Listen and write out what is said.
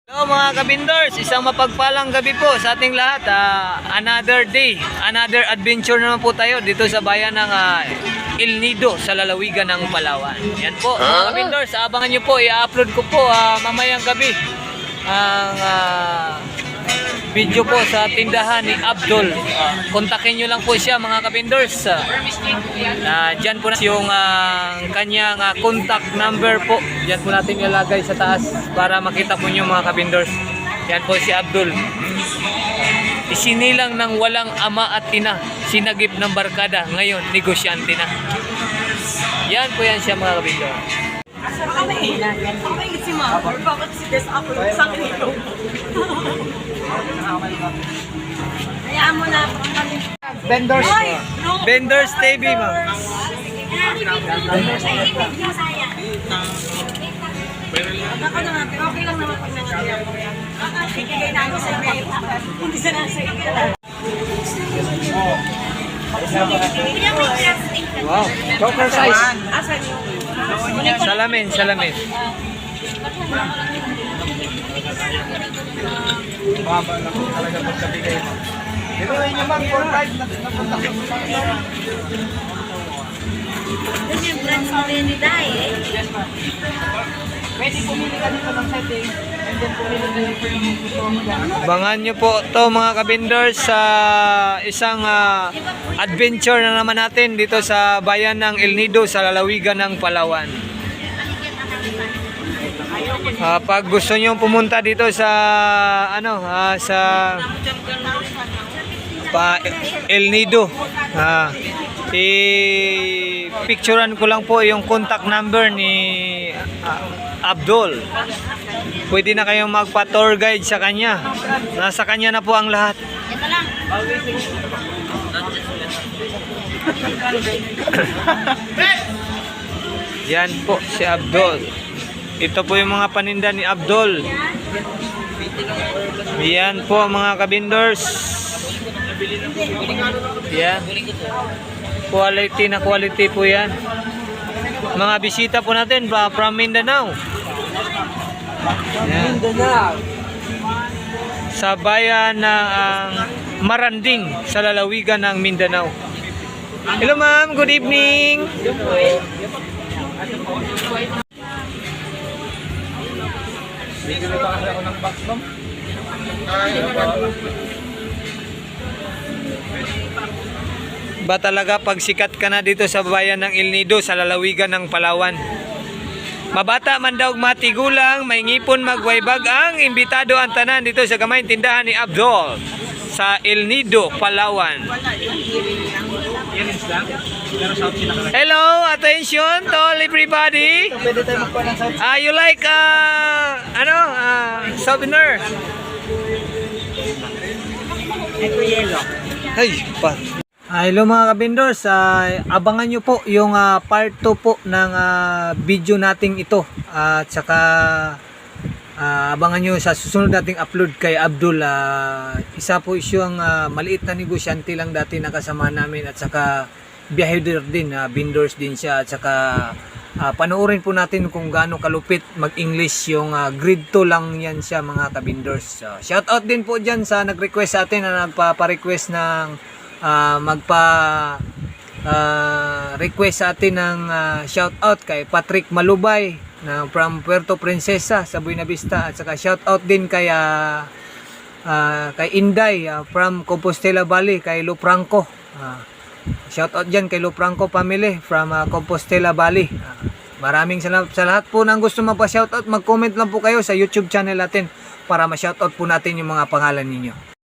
Hello mga kabindors, isang mapagpalang gabi po sa ating lahat. Another day, another adventure naman po tayo dito sa bayan ng El Nido sa lalawigan ng Palawan. Yan po mga kabindors, abangan nyo po, i-upload ko po mamayang gabi ang video po sa tindahan ni Abdul. Kontakin nyo lang po siya mga kabindors. Dyan po na yung kanyang contact number po. Dyan po natin ilagay sa taas para makita po nyo mga kabindors. Yan po si Abdul. Isinilang ng walang ama at ina, sinagip ng barkada, ngayon negosyante na. Yan po yan siya mga kabindors. Hayaan mo na. Vendors Vendors TV ma'am. Ako na nga, pero okay lang naman pag nangyayari. Kikigay na ako sa email. Hindi sa nasa email. Wow, choker size. Asan yung? Salamin. Baba lang talaga pagkabigay mo. Pero yun naman, 4-5 napunta sa mga. Doon yung brand sa Renida eh. Pwede pumili ka dito ng setting and then pumili na yung gusto mo dyan. Abangan nyo po to mga kabindors sa isang adventure na naman natin dito sa bayan ng El Nido sa lalawigan ng Palawan. Pag gusto nyo pumunta dito sa El Nido, i-picturean ko lang po yung contact number ni Abdul. Pwede na kayong magpa-tour guide sa kanya. Nasa kanya na po ang lahat. Yan po si Abdul. Ito po yung mga paninda ni Abdul. Yan po mga kabindors. Yan. Quality na quality po yan. Mga bisita po natin from Mindanao. Yan. Sa bayan ng Maranding sa lalawigan ng Mindanao. Hello ma'am, good evening. Bigyan ba kasi ako ng box, ma'am? Ba talaga pag sikat ka na dito sa bayan ng El Nido sa lalawigan ng Palawan? Mabata man daw matigulang, may ngipon magwaybag ang imbitado ang tanan dito sa kamay tindahan ni Abdul sa El Nido, Palawan. Hello, attention to all everybody. Pwede tayo magpa ng site. You like souvenir? Hey, pa. Hello mga kabindors, abangan nyo po yung part 2 po ng video nating ito at saka abangan nyo sa susunod nating upload kay Abdul. Isa po isyong maliit na negosyante lang dati nakasama namin at saka biyahedor din, vendors din siya at saka panoorin po natin kung gaano kalupit mag-English yung grade 2 lang yan siya mga kabindors. Shout out din po dyan sa nag-request sa atin na nagpa-request ng request sa atin ng shout out kay Patrick Malubay na from Puerto Princesa sa Buena Vista at saka shout out din kay Inday from Compostela Valley kay Lufranco. Shout out dyan kay Lufranco family from Compostela Valley. Maraming salamat sa lahat po nang gusto magpa-shoutout. Mag-comment lang po kayo sa YouTube channel natin para ma-shoutout po natin yung mga pangalan ninyo.